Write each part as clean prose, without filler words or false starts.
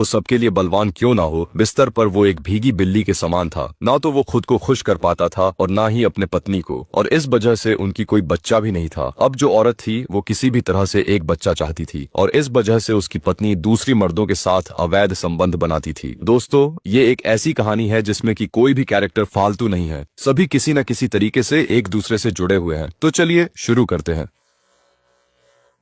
वो सबके लिए बलवान क्यों ना हो, बिस्तर पर वो एक भीगी बिल्ली के समान था। ना तो वो खुद को खुश कर पाता था और ना ही अपने पत्नी को, और इस वजह से उनकी कोई बच्चा भी नहीं था। अब जो औरत थी वो किसी भी तरह से एक बच्चा चाहती थी और इस वजह से उसकी पत्नी दूसरी मर्दों के साथ अवैध संबंध बनाती थी। दोस्तों, ये एक ऐसी कहानी है जिसमें कि कोई भी कैरेक्टर फालतू नहीं है, सभी किसी न किसी तरीके से एक दूसरे से जुड़े हुए हैं। तो चलिए शुरू करते हैं।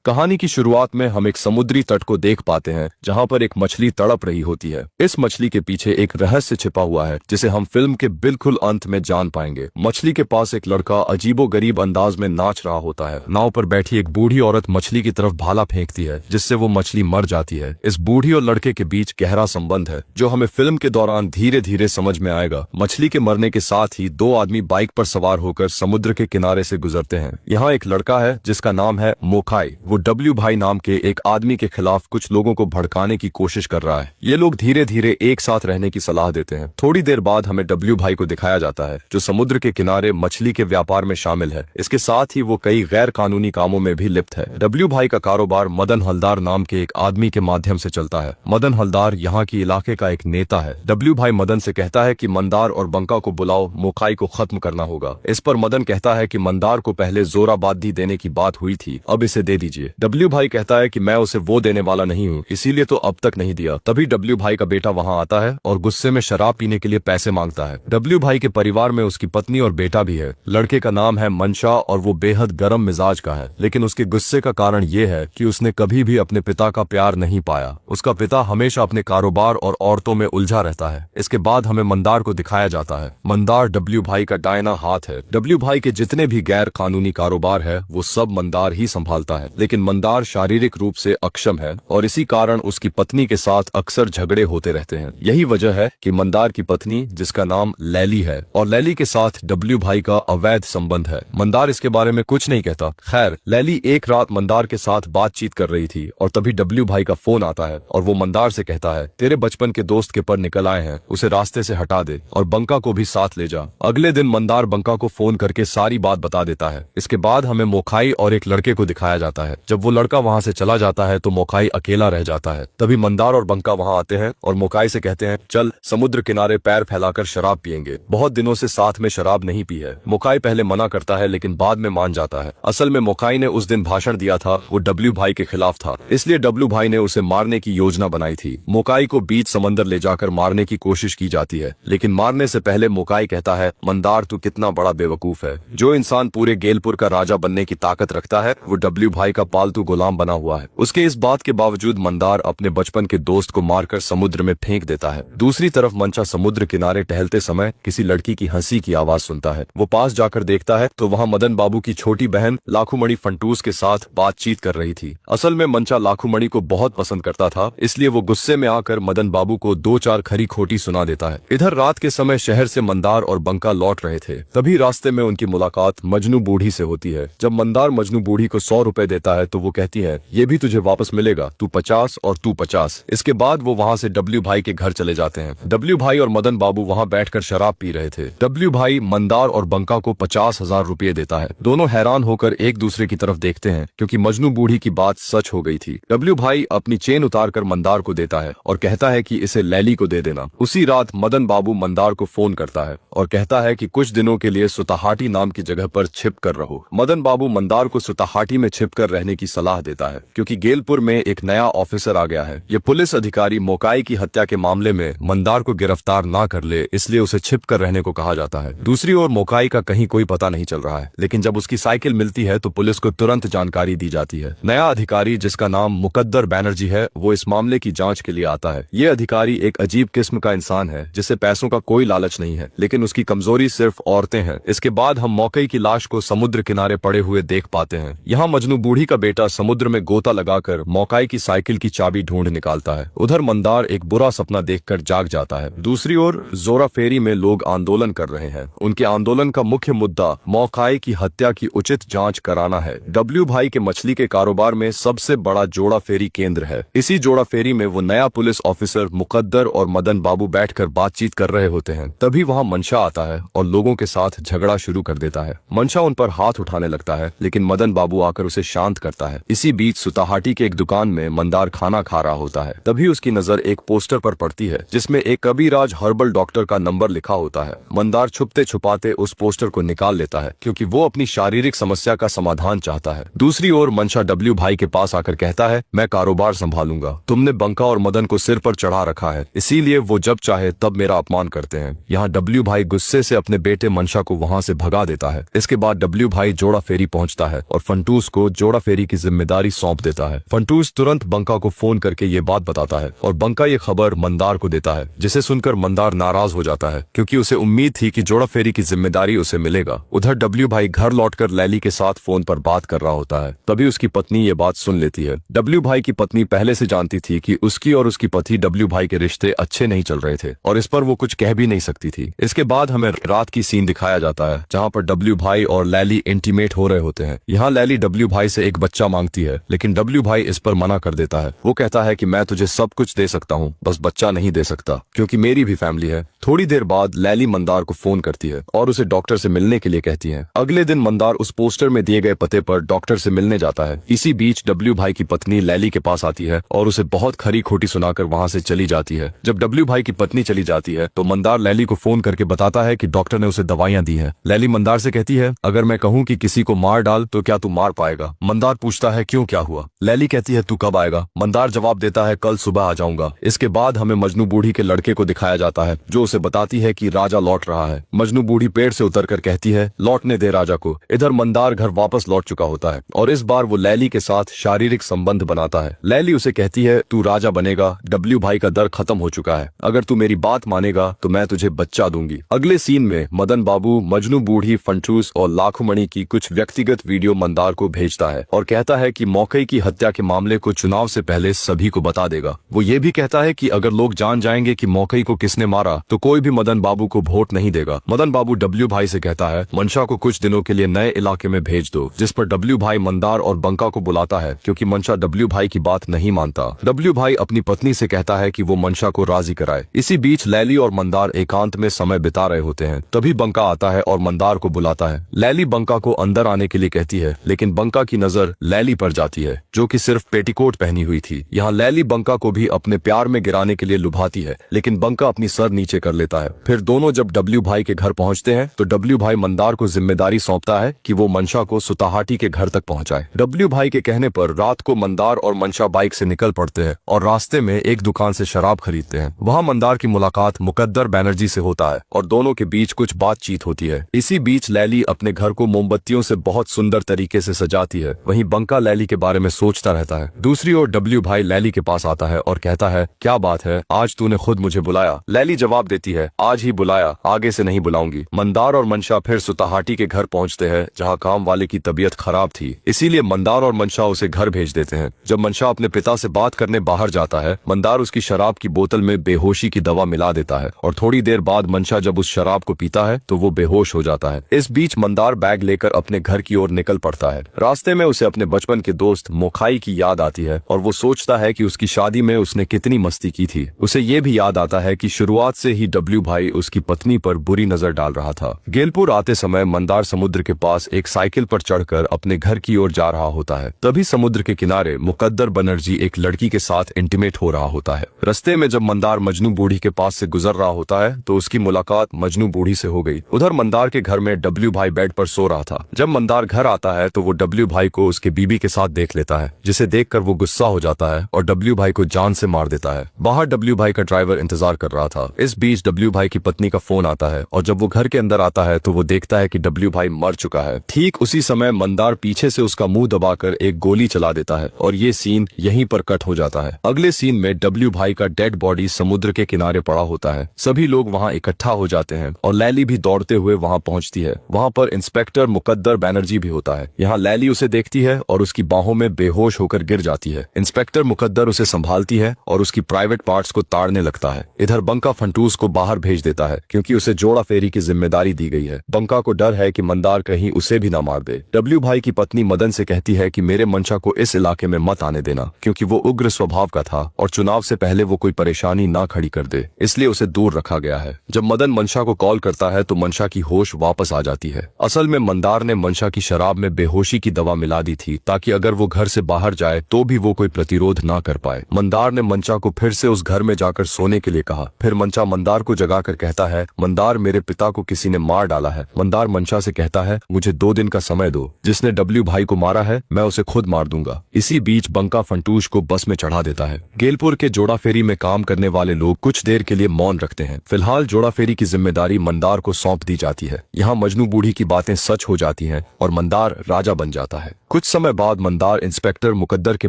कहानी की शुरुआत में हम एक समुद्री तट को देख पाते हैं जहां पर एक मछली तड़प रही होती है। इस मछली के पीछे एक रहस्य छिपा हुआ है जिसे हम फिल्म के बिल्कुल अंत में जान पाएंगे। मछली के पास एक लड़का अजीबोगरीब अंदाज में नाच रहा होता है। नाव पर बैठी एक बूढ़ी औरत मछली की तरफ भाला फेंकती है जिससे वो मछली मर जाती है। इस बूढ़ी और लड़के के बीच गहरा संबंध है जो हमें फिल्म के दौरान धीरे धीरे समझ में आएगा। मछली के मरने के साथ ही दो आदमी बाइक पर सवार होकर समुद्र के किनारे से गुजरते हैं। यहाँ एक लड़का है जिसका नाम है मोकाई। वो डब्ल्यू भाई नाम के एक आदमी के खिलाफ कुछ लोगों को भड़काने की कोशिश कर रहा है। ये लोग धीरे धीरे एक साथ रहने की सलाह देते हैं। थोड़ी देर बाद हमें डब्ल्यू भाई को दिखाया जाता है जो समुद्र के किनारे मछली के व्यापार में शामिल है। इसके साथ ही वो कई गैर कानूनी कामों में भी लिप्त है। डब्ल्यू भाई का कारोबार मदन हलदार नाम के एक आदमी के माध्यम से चलता है। मदन हलदार यहाँ की इलाके का एक नेता है। डब्ल्यू भाई मदन से कहता है कि मंदार और बंका को बुलाओ, मोकाई को खत्म करना होगा। इस पर मदन कहता है कि मंदार को पहले जोराबादी देने की बात हुई थी, अब इसे दे दीजिए। डब्ल्यू भाई कहता है कि मैं उसे वो देने वाला नहीं हूँ, इसीलिए तो अब तक नहीं दिया। तभी डब्ल्यू भाई का बेटा वहाँ आता है और गुस्से में शराब पीने के लिए पैसे मांगता है। डब्ल्यू भाई के परिवार में उसकी पत्नी और बेटा भी है। लड़के का नाम है मंशा और वो बेहद गर्म मिजाज का है, लेकिन उसके गुस्से का कारण ये है कि उसने कभी भी अपने पिता का प्यार नहीं पाया। उसका पिता हमेशा अपने कारोबार और औरतों में उलझा रहता है। इसके बाद हमें मंदार को दिखाया जाता है। मंदार डब्ल्यू भाई का दाहिना हाथ है। डब्ल्यू भाई के जितने भी गैर कानूनी कारोबार है वो सब मंदार ही संभालता है, लेकिन मंदार शारीरिक रूप से अक्षम है और इसी कारण उसकी पत्नी के साथ अक्सर झगड़े होते रहते हैं। यही वजह है कि मंदार की पत्नी, जिसका नाम लैली है, और लैली के साथ डब्ल्यू भाई का अवैध संबंध है। मंदार इसके बारे में कुछ नहीं कहता। खैर, लैली एक रात मंदार के साथ बातचीत कर रही थी और तभी डब्ल्यू भाई का फोन आता है और वो मंदार से कहता है, तेरे बचपन के दोस्त के पर निकल आए हैं, उसे रास्ते से हटा दे और बंका को भी साथ ले जा। अगले दिन मंदार बंका को फोन करके सारी बात बता देता है। इसके बाद हमें मोकाई और एक लड़के को दिखाया जाता है। जब वो लड़का वहाँ से चला जाता है तो मोकाई अकेला रह जाता है। तभी मंदार और बंका वहाँ आते हैं और मोकाई से कहते हैं, चल समुद्र किनारे पैर फैलाकर शराब पियेंगे, बहुत दिनों से साथ में शराब नहीं पी है। मोकाई पहले मना करता है लेकिन बाद में मान जाता है। असल में मोकाई ने उस दिन भाषण दिया था वो डब्ल्यू भाई के खिलाफ था, इसलिए डब्ल्यू भाई ने उसे मारने की योजना बनाई थी। मोकाई को बीच समंदर ले जाकर मारने की कोशिश की जाती है, लेकिन मारने से पहले मोकाई कहता है, मंदार तू कितना बड़ा बेवकूफ है। जो इंसान पूरे गेलपुर का राजा बनने की ताकत रखता है वो डब्ल्यू भाई का पालतू गुलाम बना हुआ है। उसके इस बात के बावजूद मंदार अपने बचपन के दोस्त को मारकर समुद्र में फेंक देता है। दूसरी तरफ मंचा समुद्र किनारे टहलते समय किसी लड़की की हंसी की आवाज सुनता है। वो पास जाकर देखता है तो वहाँ मदन बाबू की छोटी बहन लाखूमणि फंटूस के साथ बातचीत कर रही थी। असल में मंचा लाखूमणि को बहुत पसंद करता था, इसलिए वो गुस्से में आकर मदन बाबू को दो चार खरी खोटी सुना देता है। इधर रात के समय शहर से मंदार और बंका लौट रहे थे। तभी रास्ते में उनकी मुलाकात मजनू बूढ़ी से होती है। जब मंदार मजनू बूढ़ी को 100 रुपए देता है तो वो कहती है, ये भी तुझे वापस मिलेगा, तू 50 और तू 50। इसके बाद वो वहाँ से डब्ल्यू भाई के घर चले जाते हैं। डब्ल्यू भाई और मदन बाबू वहाँ बैठकर शराब पी रहे थे। डब्ल्यू भाई मंदार और बंका को 50,000 रुपये देता है। दोनों हैरान होकर एक दूसरे की तरफ देखते हैं क्योंकि मजनू बूढ़ी की बात सच हो गई थी। डब्ल्यू भाई अपनी चेन उतारकर मंदार को देता है और कहता है कि इसे लैली को दे देना। उसी रात मदन बाबू मंदार को फोन करता है और कहता है कि कुछ दिनों के लिए सुताहाटी नाम की जगह पर छिप कर रहो। मदन बाबू मंदार को सुताहाटी में छिप कर रहने की सलाह देता है क्योंकि गेलपुर में एक नया ऑफिसर आ गया है। ये पुलिस अधिकारी मोकाई की हत्या के मामले में मंदार को गिरफ्तार ना कर ले, इसलिए उसे छिप कर रहने को कहा जाता है। दूसरी ओर मोकाई का कहीं कोई पता नहीं चल रहा है, लेकिन जब उसकी साइकिल मिलती है तो पुलिस को तुरंत जानकारी दी जाती है। नया अधिकारी जिसका नाम मुकद्दर बैनर्जी है वो इस मामले की जांच के लिए आता है। ये अधिकारी एक अजीब किस्म का इंसान है जिसे पैसों का कोई लालच नहीं है, लेकिन उसकी कमजोरी सिर्फ औरतें हैं। इसके बाद हम मोकाई की लाश को समुद्र किनारे पड़े हुए देख पाते हैं। यहाँ मजनू बूढ़ी का बेटा समुद्र में गोता लगाकर मोकाई की साइकिल की चाबी ढूंढ निकालता है। उधर मंदार एक बुरा सपना देखकर जाग जाता है। दूसरी ओर जोरा फेरी में लोग आंदोलन कर रहे हैं। उनके आंदोलन का मुख्य मुद्दा मोकाई की हत्या की उचित जांच कराना है। डब्ल्यू भाई के मछली के कारोबार में सबसे बड़ा जोड़ा फेरी केंद्र है। इसी जोड़ा फेरी में वो नया पुलिस ऑफिसर मुकद्दर और मदन बाबू बैठकर बातचीत कर रहे होते हैं। तभी वहाँ मंशा आता है और लोगों के साथ झगड़ा शुरू कर देता है। मंशा उन पर हाथ उठाने लगता है, लेकिन मदन बाबू आकर उसे शांत करता है। इसी बीच सुताहाटी के एक दुकान में मंदार खाना खा रहा होता है। तभी उसकी नजर एक पोस्टर पर पड़ती है जिसमें एक कबीराज हर्बल डॉक्टर का नंबर लिखा होता है। मंदार छुपते छुपाते उस पोस्टर को निकाल लेता है क्योंकि वो अपनी शारीरिक समस्या का समाधान चाहता है। दूसरी ओर मंशा डब्ल्यू भाई के पास आकर कहता है, मैं कारोबार संभालूंगा, तुमने बंका और मदन को सिर पर चढ़ा रखा है, इसीलिए वो जब चाहे तब मेरा अपमान करते हैं। यहाँ डब्ल्यू भाई गुस्से से अपने बेटे मंशा को वहाँ से भगा देता है। इसके बाद डब्ल्यू भाई जोड़ा फेरी पहुँचता है और फंटूस को जोड़ा फेरी की जिम्मेदारी सौंप देता है। फंटूस तुरंत बंका को फोन करके ये बात बताता है और बंका ये खबर मंदार को देता है, जिसे सुनकर मंदार नाराज हो जाता है क्योंकि उसे उम्मीद थी कि जोड़ा फेरी की जिम्मेदारी उसे मिलेगा। उधर डब्ल्यू भाई घर लौटकर लैली के साथ फोन पर बात कर रहा होता है। तभी उसकी पत्नी ये बात सुन लेती है। डब्ल्यू भाई की पत्नी पहले से जानती थी कि उसकी और उसकी पति डब्ल्यू भाई के रिश्ते अच्छे नहीं चल रहे थे और इस पर वो कुछ कह भी नहीं सकती थी। इसके बाद हमें रात की सीन दिखाया जाता है जहाँ पर डब्ल्यू भाई और लैली इंटीमेट हो रहे होते हैं। यहाँ लैली डब्ल्यू भाई से एक बच्चा मांगती है लेकिन डब्ल्यू भाई इस पर मना कर देता है। वो कहता है कि मैं तुझे सब कुछ दे सकता हूँ, बस बच्चा नहीं दे सकता क्योंकि मेरी भी फैमिली है। थोड़ी देर बाद लैली मंदार को फोन करती है और उसे डॉक्टर से मिलने के लिए कहती है। अगले दिन मंदार उस पोस्टर में दिए गए पते पर डॉक्टर से मिलने जाता है। इसी बीच डब्ल्यू भाई की पत्नी लैली के पास आती है और उसे बहुत खरी खोटी सुनाकर वहाँ से चली जाती है। जब डब्ल्यू भाई की पत्नी चली जाती है तो मंदार लैली को फोन करके बताता है कि डॉक्टर ने उसे दवाइयाँ दी हैं। लैली मंदार से कहती है, अगर मैं कहूँ कि किसी को मार डाल तो क्या तू मार पाएगा? मंदार पूछता है, क्यों, क्या हुआ? लैली कहती है, तू कब आएगा? मंदार जवाब देता है, कल सुबह आ जाऊंगा। इसके बाद हमें मजनू बूढ़ी के लड़के को दिखाया जाता है जो उसे बताती है कि राजा लौट रहा है। मजनू बूढ़ी पेड़ से उतरकर कहती है, लौटने दे राजा को। इधर मंदार घर वापस लौट चुका होता है और इस बार वो लैली के साथ शारीरिक संबंध बनाता है। लैली उसे कहती है, तू राजा बनेगा, डब्ल्यू भाई का दर खत्म हो चुका है, अगर तू मेरी बात मानेगा तो मैं तुझे बच्चा दूंगी। अगले सीन में मदन बाबू, मजनू बूढ़ी, फंटूस और लाखों मणि की कुछ व्यक्तिगत वीडियो मंदार को भेजता है और कहता है कि मौके की हत्या के मामले को चुनाव से पहले सभी को बता देगा। वो ये भी कहता है कि अगर लोग जान जाएंगे कि मौके को किसने मारा तो कोई भी मदन बाबू को वोट नहीं देगा। मदन बाबू डब्ल्यू भाई से कहता है, मंशा को कुछ दिनों के लिए नए इलाके में भेज दो, जिस पर डब्ल्यू भाई मंदार और बंका को बुलाता है क्योंकि मंशा डब्ल्यू भाई की बात नहीं मानता। डब्ल्यू भाई अपनी पत्नी से कहता है कि वो मंशा को राजी कराए। इसी बीच लैली और मंदार एकांत में समय बिता रहे होते हैं। तभी बंका आता है और मंदार को बुलाता है। लैली बंका को अंदर आने के लिए कहती है लेकिन बंका की नजर लैली पर जाती है जो कि सिर्फ पेटीकोट पहनी हुई थी। यहाँ लैली बंका को भी अपने प्यार में गिराने के लिए लुभाती है लेकिन बंका अपनी सर नीचे कर लेता है। फिर दोनों जब डब्ल्यू भाई के घर पहुँचते हैं तो डब्ल्यू भाई मंदार को जिम्मेदारी सौंपता है कि वो मंशा को सुताहाटी के घर तक पहुँचाए। डब्ल्यू भाई के कहने पर रात को मंदार और मंशा बाइक से निकल पड़ते हैं और रास्ते में एक दुकान से शराब खरीदते हैं। वहाँ मंदार की मुलाकात मुकद्दर बैनर्जी से होता है और दोनों के बीच कुछ बातचीत होती है। इसी बीच लैली अपने घर को मोमबत्तियों से बहुत सुंदर तरीके से सजाती है। वहीं बंका लैली के बारे में सोचता रहता है। दूसरी ओर डब्ल्यू भाई लैली के पास आता है और कहता है, क्या बात है, आज तूने खुद मुझे बुलाया? लैली जवाब देती है, आज ही बुलाया, आगे से नहीं बुलाऊंगी। मंदार और मंशा फिर सुताहाटी के घर पहुंचते हैं जहां काम वाले की तबीयत खराब थी, इसीलिए मंदार और मंशा उसे घर भेज देते हैं। जब मंशा अपने पिता से बात करने बाहर जाता है, मंदार उसकी शराब की बोतल में बेहोशी की दवा मिला देता है और थोड़ी देर बाद मंशा जब उस शराब को पीता है तो वो बेहोश हो जाता है। इस बीच मंदार बैग लेकर अपने घर की ओर निकल पड़ता है। रास्ते में उसे अपने बचपन के दोस्त मोखाई की याद आती है और वो सोचता है कि उसकी शादी में उसने कितनी मस्ती की थी। उसे ये भी याद आता है कि शुरुआत से ही डब्ल्यू भाई उसकी पत्नी पर बुरी नजर डाल रहा था। गेलपुर आते समय मंदार समुद्र के पास एक साइकिल पर चढ़कर अपने घर की ओर जा रहा होता है। तभी समुद्र के किनारे मुकद्दर बनर्जी एक लड़की के साथ इंटीमेट हो रहा होता है। रास्ते में जब मंदार मजनू बूढ़ी के पास से गुजर रहा होता है तो उसकी मुलाकात मजनू बूढ़ी से हो गई। उधर मंदार के घर में डब्ल्यू भाई बेड पर सो रहा था। जब मंदार घर आता है तो वो डब्ल्यू भाई को उसके बीबी के साथ देख लेता है, जिसे देखकर वो गुस्सा हो जाता है और डब्ल्यू भाई को जान से मार देता है। बाहर डब्ल्यू भाई का ड्राइवर इंतजार कर रहा था। इस बीच डब्ल्यू भाई की पत्नी का फोन आता है और जब वो घर के अंदर आता है तो वो देखता है कि डब्ल्यू भाई मर चुका है। ठीक उसी समय मंदार पीछे से उसका मुंह दबाकर एक गोली चला देता है और ये सीन यहीं पर कट हो जाता है। अगले सीन में डब्ल्यू भाई का डेड बॉडी समुद्र के किनारे पड़ा होता है। सभी लोग वहाँ इकट्ठा हो जाते हैं और लैली भी दौड़ते हुए वहाँ पहुँचती है। वहाँ पर इंस्पेक्टर मुकद्दर बैनर्जी भी होता है। यहाँ लैली उसे देखती है और उसकी बाहों में बेहोश होकर गिर जाती है। इंस्पेक्टर मुकद्दर उसे संभालती है और उसकी प्राइवेट पार्ट्स को ताड़ने लगता है। इधर बंका फंटूस को बाहर भेज देता है क्योंकि उसे जोड़ा फेरी की जिम्मेदारी दी गई है। बंका को डर है कि मंदार कहीं उसे भी न मार दे। डब्ल्यू भाई की पत्नी मदन से कहती है कि मेरे मंशा को इस इलाके में मत आने देना क्योंकि वो उग्र स्वभाव का था और चुनाव से पहले वो कोई परेशानी ना खड़ी कर दे, इसलिए उसे दूर रखा गया है। जब मदन मंशा को कॉल करता है तो मंशा की होश वापस आ जाती है। असल में मंदार ने मंशा की शराब में बेहोशी की दवा मिला दी थी ताकि अगर वो घर से बाहर जाए तो भी वो कोई प्रतिरोध ना कर पाए। मंदार ने मंचा को फिर से उस घर में जाकर सोने के लिए कहा। फिर मंचा मंदार को जगाकर कहता है, मंदार, मेरे पिता को किसी ने मार डाला है। मंदार मंचा से कहता है, मुझे 2 दिन का समय दो, जिसने डब्ल्यू भाई को मारा है मैं उसे खुद मार दूंगा। इसी बीच बंका फंटूश को बस में चढ़ा देता है। गेलपुर के जोड़ा फेरी में काम करने वाले लोग कुछ देर के लिए मौन रखते हैं। फिलहाल जोड़ा फेरी की जिम्मेदारी मंदार को सौंप दी जाती है। यहाँ मजनू बूढ़ी की बातें सच हो जाती हैं और मंदार राजा बन जाता है। कुछ समय बाद मंदार इंस्पेक्टर मुकद्दर के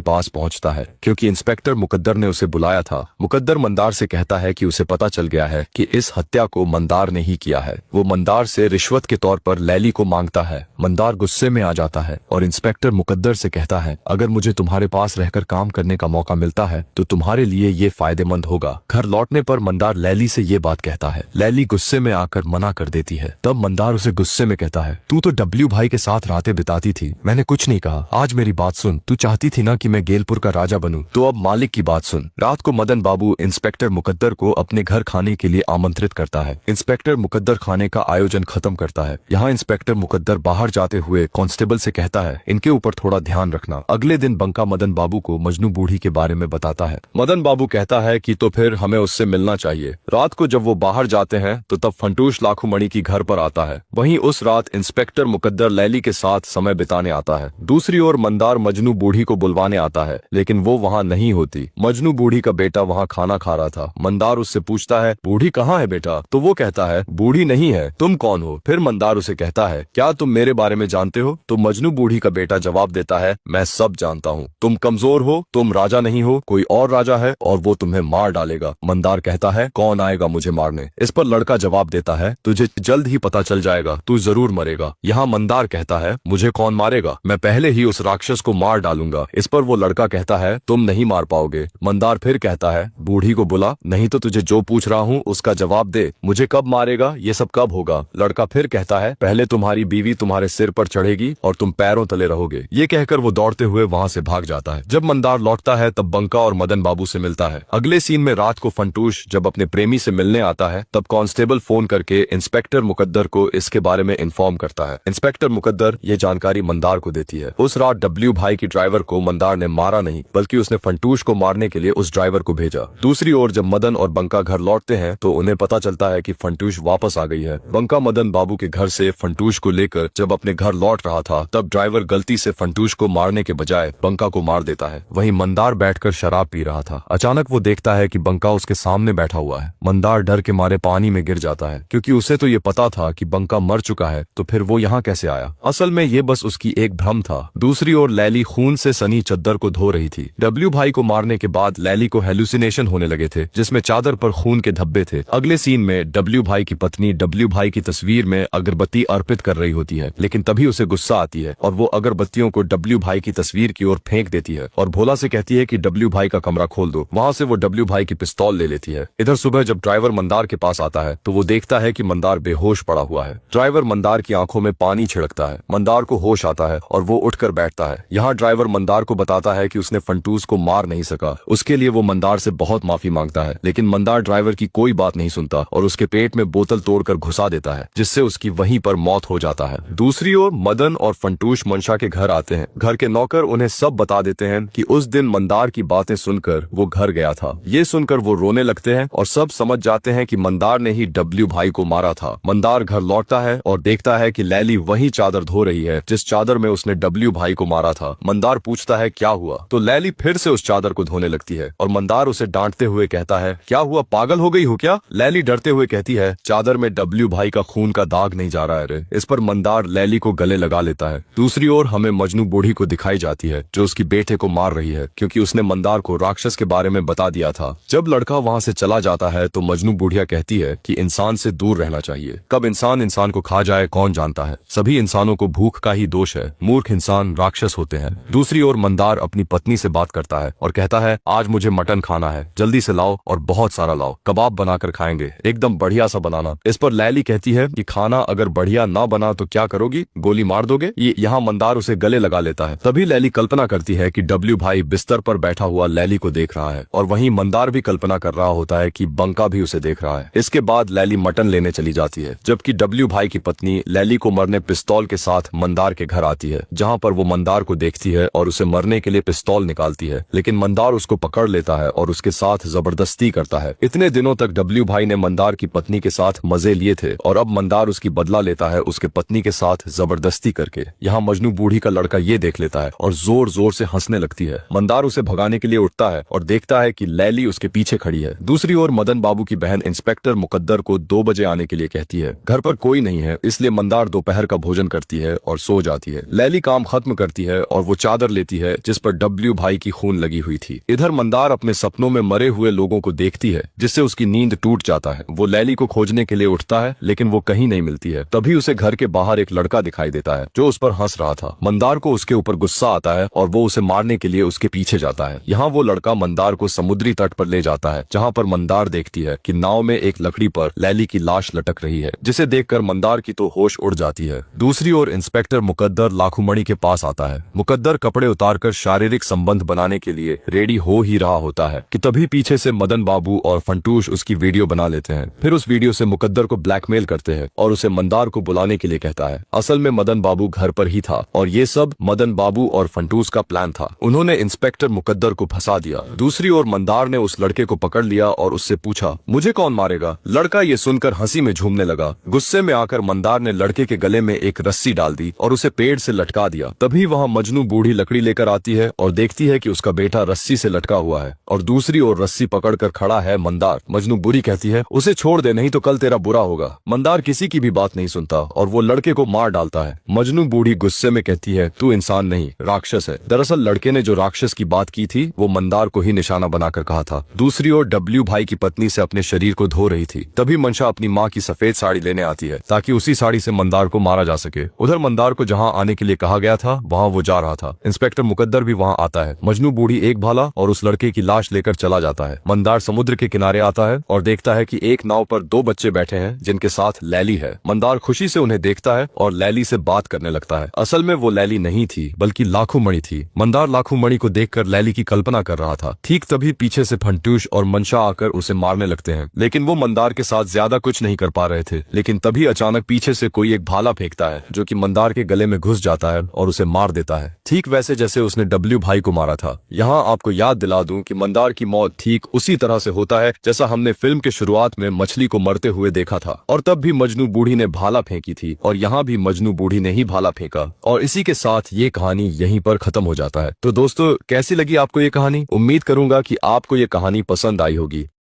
पास पहुंचता है, क्योंकि इंस्पेक्टर मुकद्दर ने उसे बुलाया था। मुकद्दर मंदार से कहता है कि उसे पता चल गया है कि इस हत्या को मंदार ने ही किया है। वो मंदार से रिश्वत के तौर पर लैली को मांगता है। मंदार गुस्से में आ जाता है और इंस्पेक्टर मुकद्दर से कहता है, अगर मुझे तुम्हारे पास रहकर काम करने का मौका मिलता है तो तुम्हारे लिए ये फायदेमंद होगा। घर लौटने पर मंदार लैली से ये बात कहता है। लैली गुस्से में आकर मना कर देती है। तब मंदार उसे गुस्से में कहता है, तू तो डब्ल्यू भाई के साथ रातें बिताती थी, मैंने कुछ नहीं कहा। आज मेरी बात सुन, तू चाहती थी ना कि मैं गेलपुर का राजा बनूं, तो अब मालिक की बात सुन। रात को मदन बाबू इंस्पेक्टर मुकद्दर को अपने घर खाने के लिए आमंत्रित करता है। इंस्पेक्टर मुकद्दर खाने का आयोजन खत्म करता है। यहाँ इंस्पेक्टर मुकद्दर बाहर जाते हुए कांस्टेबल से कहता है, इनके ऊपर थोड़ा ध्यान रखना। अगले दिन बंका मदन बाबू को मजनू बूढ़ी के बारे में बताता है। मदन बाबू कहता है कि तो फिर हमें उससे मिलना चाहिए। रात को जब वो बाहर जाते हैं तो तब फंटूश लाखूमणि की घर पर आता है। वहीं उस रात इंस्पेक्टर मुकद्दर लैली के साथ समय बिताने आता है। दूसरी ओर मंदार मजनू बूढ़ी को बुलवाने आता है, लेकिन वो वहाँ नहीं होती। मजनू बूढ़ी का बेटा वहाँ खाना खा रहा था। मंदार उससे पूछता है, बूढ़ी कहाँ है बेटा? तो वो कहता है, बूढ़ी नहीं है, तुम कौन हो? फिर मंदार उसे कहता है, क्या तुम मेरे बारे में जानते हो? तो मजनू बूढ़ी का बेटा जवाब देता है, मैं सब जानता हूँ। तुम कमजोर हो, तुम राजा नहीं हो, कोई और राजा है और वो तुम्हें मार डालेगा। मंदार कहता है, कौन आएगा मुझे मारने? इस पर लड़का जवाब देता है, तुझे जल्द ही पता चल जाएगा, तू जरूर मरेगा। यहाँ मंदार कहता है, मुझे कौन मारेगा? मैं पहले ही उस राक्षस को मार डालूंगा। इस पर वो लड़का कहता है, तुम नहीं मार पाओगे। मंदार फिर कहता है, बूढ़ी को बुला, नहीं तो तुझे जो पूछ रहा हूँ उसका जवाब दे। मुझे कब मारेगा? ये सब कब होगा? लड़का फिर कहता है, पहले तुम्हारी बीवी तुम्हारे सिर पर चढ़ेगी और तुम पैरों तले रहोगे। ये कहकर वो दौड़ते हुए वहाँ से भाग जाता है। जब मंदार लौटता है तब बंका और मदन बाबू से मिलता है। अगले सीन में रात को फंटूश जब अपने प्रेमी से मिलने आता है तब कांस्टेबल फोन करके इंस्पेक्टर मुकद्दर को इसके बारे में इन्फॉर्म करता है। इंस्पेक्टर मुकद्दर ये जानकारी मंदार को देती है। उस रात डब्ल्यू भाई की ड्राइवर को मंदार ने मारा नहीं, बल्कि उसने फंटूश को मारने के लिए उस ड्राइवर को भेजा। दूसरी ओर जब मदन और बंका घर लौटते हैं तो उन्हें पता चलता है कि फंटूश वापस आ गई है। बंका मदन बाबू के घर से फंटूश को लेकर जब अपने घर लौट रहा था तब ड्राइवर गलती से फंटूश को मारने के बजाय बंका को मार देता है। वहीं मंदार बैठकर शराब पी रहा था। अचानक वो देखता है कि बंका उसके सामने बैठा हुआ है। मंदार डर के मारे पानी में गिर जाता है, क्योंकि उसे तो ये पता था कि बंका मर चुका है, तो फिर वो यहाँ कैसे आया? असल में ये बस उसकी एक भ्रम था। दूसरी ओर लैली खून से सनी चद्दर को धो रही थी। डब्ल्यू भाई को मारने के बाद लैली को हेलुसिनेशन होने लगे थे, जिसमें चादर पर खून के धब्बे थे। अगले सीन में डब्ल्यू भाई की पत्नी डब्ल्यू भाई की तस्वीर में अगरबत्ती अर्पित कर रही होती है, लेकिन तभी उसे गुस्सा आती है और वो अगरबत्तियों को डब्ल्यू भाई की तस्वीर की ओर फेंक देती है और भोला से कहती है कि डब्ल्यू भाई का कमरा खोल दो। वहाँ से वो डब्ल्यू भाई की पिस्तौल ले लेती है। इधर सुबह जब ड्राइवर मंदार के पास आता है तो वो देखता है कि मंदार बेहोश पड़ा हुआ है। ड्राइवर मंदार की आंखों में पानी छिड़कता है। मंदार को होश आता है और वो उठकर बैठता है। यहाँ ड्राइवर मंदार को बताता है कि उसने फंटूस को मार नहीं सका। उसके लिए वो मंदार से बहुत माफी मांगता है, लेकिन मंदार ड्राइवर की कोई बात नहीं सुनता और उसके पेट में बोतल तोड़कर घुसा देता है, जिससे उसकी वहीं पर मौत हो जाता है। दूसरी ओर मदन और फंटूश मंशा के घर आते हैं। घर के नौकर उन्हें सब बता देते हैं कि उस दिन मंदार की बातें सुनकर वो घर गया था। ये सुनकर वो रोने लगते हैं और सब समझ जाते हैं कि मंदार ने ही डब्ल्यू भाई को मारा था। मंदार घर लौटता है और देखता है कि लैली वही चादर धो रही है जिस चादर में उसने डब्ल्यू भाई को मारा था। मंदार पूछता है क्या हुआ, तो लैली फिर से उस चादर को धोने लगती है और मंदार उसे डांटते हुए कहता है, क्या हुआ, पागल हो गई हो क्या? लैली डरते हुए कहती है, चादर में डब्ल्यू भाई का खून का दाग नहीं जा रहा है रे। इस पर मंदार लैली को गले लगा लेता है। दूसरी ओर हमें मजनू बूढ़ी को दिखाई जाती है जो उसकी बेटे को मार रही है, क्योंकि उसने मंदार को राक्षस के बारे में बता दिया था। जब लड़का वहाँ से चला जाता है तो मजनू बुढ़िया कहती है कि इंसान से दूर रहना चाहिए। कब इंसान इंसान को खा जाए कौन जानता है। सभी इंसानों को भूख का ही दोष है। मूर्ख इंसान राक्षस होते हैं। दूसरी ओर मंदार अपनी पत्नी से बात करता है और कहता है, आज मुझे मटन खाना है, जल्दी से लाओ और बहुत सारा लाओ, कबाब बनाकर खाएंगे, एकदम बढ़िया सा बनाना। इस पर लैली कहती है कि खाना अगर बढ़िया ना बना तो क्या करोगी, गोली मार दोगे? यहाँ मंदार उसे गले लगा लेता है। तभी लैली कल्पना करती है कि डब्ल्यू भाई बिस्तर पर बैठा हुआ लैली को देख रहा है और वहीं मंदार भी कल्पना कर रहा होता है कि बंका भी उसे देख रहा है। इसके बाद लैली मटन लेने चली जाती है, जबकि डब्ल्यू भाई की पत्नी लैली को मरने पिस्तौल के साथ मंदार के घर आती है, जहाँ यहाँ पर वो मंदार को देखती है और उसे मरने के लिए पिस्तौल निकालती है, लेकिन मंदार उसको पकड़ लेता है और उसके साथ जबरदस्ती करता है। इतने दिनों तक डब्ल्यू भाई ने मंदार की पत्नी के साथ मजे लिए थे और अब मंदार उसकी बदला लेता है उसके पत्नी के साथ जबरदस्ती करके। यहाँ मजनू बूढ़ी का लड़का ये देख लेता है और जोर जोर से हंसने लगती है। मंदार उसे भगाने के लिए उठता है और देखता है कि लैली उसके पीछे खड़ी है। दूसरी ओर मदन बाबू की बहन इंस्पेक्टर मुकद्दर को 2 बजे आने के लिए कहती है। घर पर कोई नहीं है, इसलिए मंदार दोपहर का भोजन करती है और सो जाती है। लैली काम खत्म करती है और वो चादर लेती है जिस पर डब्ल्यू भाई की खून लगी हुई थी। इधर मंदार अपने सपनों में मरे हुए लोगों को देखती है जिससे उसकी नींद टूट जाता है। वो लैली को खोजने के लिए उठता है लेकिन वो कहीं नहीं मिलती है। तभी उसे घर के बाहर एक लड़का दिखाई देता है जो उस पर हंस रहा था। मंदार को उसके ऊपर गुस्सा आता है और वो उसे मारने के लिए उसके पीछे जाता है। यहाँ वो लड़का मंदार को समुद्री तट पर ले जाता है जहाँ पर मंदार देखती है कि नाव में एक लकड़ी पर लैली की लाश लटक रही है, जिसे देखकर मंदार की तो होश उड़ जाती है। दूसरी ओर इंस्पेक्टर मुकद्दर लाखूमणि के पास आता है। मुकद्दर कपड़े उतारकर शारीरिक संबंध बनाने के लिए रेडी हो ही रहा होता है कि तभी पीछे से मदन बाबू और फंटूश उसकी वीडियो बना लेते हैं। फिर उस वीडियो से मुकद्दर को ब्लैकमेल करते हैं और उसे मंदार को बुलाने के लिए कहता है। असल में मदन बाबू घर पर ही था और ये सब मदन बाबू और फंटूस का प्लान था। उन्होंने इंस्पेक्टर मुकद्दर को फंसा दिया। दूसरी ओर मंदार ने उस लड़के को पकड़ लिया और उससे पूछा, मुझे कौन मारेगा? लड़का ये सुनकर हंसी में झूमने लगा। गुस्से में आकर मंदार ने लड़के के गले में एक रस्सी डाल दी और उसे पेड़ से लटका दिया। तभी वहाँ मजनू बूढ़ी लकड़ी लेकर आती है और देखती है कि उसका बेटा रस्सी से लटका हुआ है और दूसरी ओर रस्सी पकड़कर खड़ा है मंदार। मजनू बुरी कहती है, उसे छोड़ दे, नहीं तो कल तेरा बुरा होगा। मंदार किसी की भी बात नहीं सुनता और वो लड़के को मार डालता है। मजनू बूढ़ी गुस्से में कहती है, तू इंसान नहीं राक्षस है। दरअसल लड़के ने जो राक्षस की बात की थी वो मंदार को ही निशाना बनाकर कहा था। दूसरी ओर डब्ल्यू भाई की पत्नी से अपने शरीर को धो रही थी। तभी मंशा अपनी माँ की सफेद साड़ी लेने आती है ताकि उसी साड़ी से मंदार को मारा जा सके। उधर मंदार को जहाँ आने के लिए कहा गया था वहाँ वो जा रहा था। इंस्पेक्टर मुकद्दर भी वहाँ आता है। मजनू बूढ़ी एक भाला और उस लड़के की लाश लेकर चला जाता है। मंदार समुद्र के किनारे आता है और देखता है कि एक नाव पर 2 बच्चे बैठे हैं जिनके साथ लैली है। मंदार खुशी से उन्हें देखता है और लैली से बात करने लगता है। असल में वो लैली नहीं थी बल्कि लाखूमणि थी। मंदार लाखूमणि को देखकर लैली की कल्पना कर रहा था। ठीक तभी पीछे से फंटूश और मंशा आकर उसे मारने लगते हैं, लेकिन वो मंदार के साथ ज्यादा कुछ नहीं कर पा रहे थे। लेकिन तभी अचानक पीछे से कोई एक भाला फेंकता है जो कि मंदार के गले में घुस जाता है और उसे मार देता है, ठीक वैसे जैसे उसने डब्ल्यू भाई को मारा था। यहाँ आपको याद दिला दूं कि मंदार की मौत ठीक उसी तरह से होता है जैसा हमने फिल्म के शुरुआत में मछली को मरते हुए देखा था। और तब भी मजनू बूढ़ी ने भाला फेंकी थी और यहाँ भी मजनू बूढ़ी ने ही भाला फेंका। और इसी के साथ ये कहानी यहीं पर खत्म हो जाता है। तो दोस्तों, कैसी लगी आपको ये कहानी? उम्मीद करूंगा कि आपको ये कहानी पसंद आई होगी।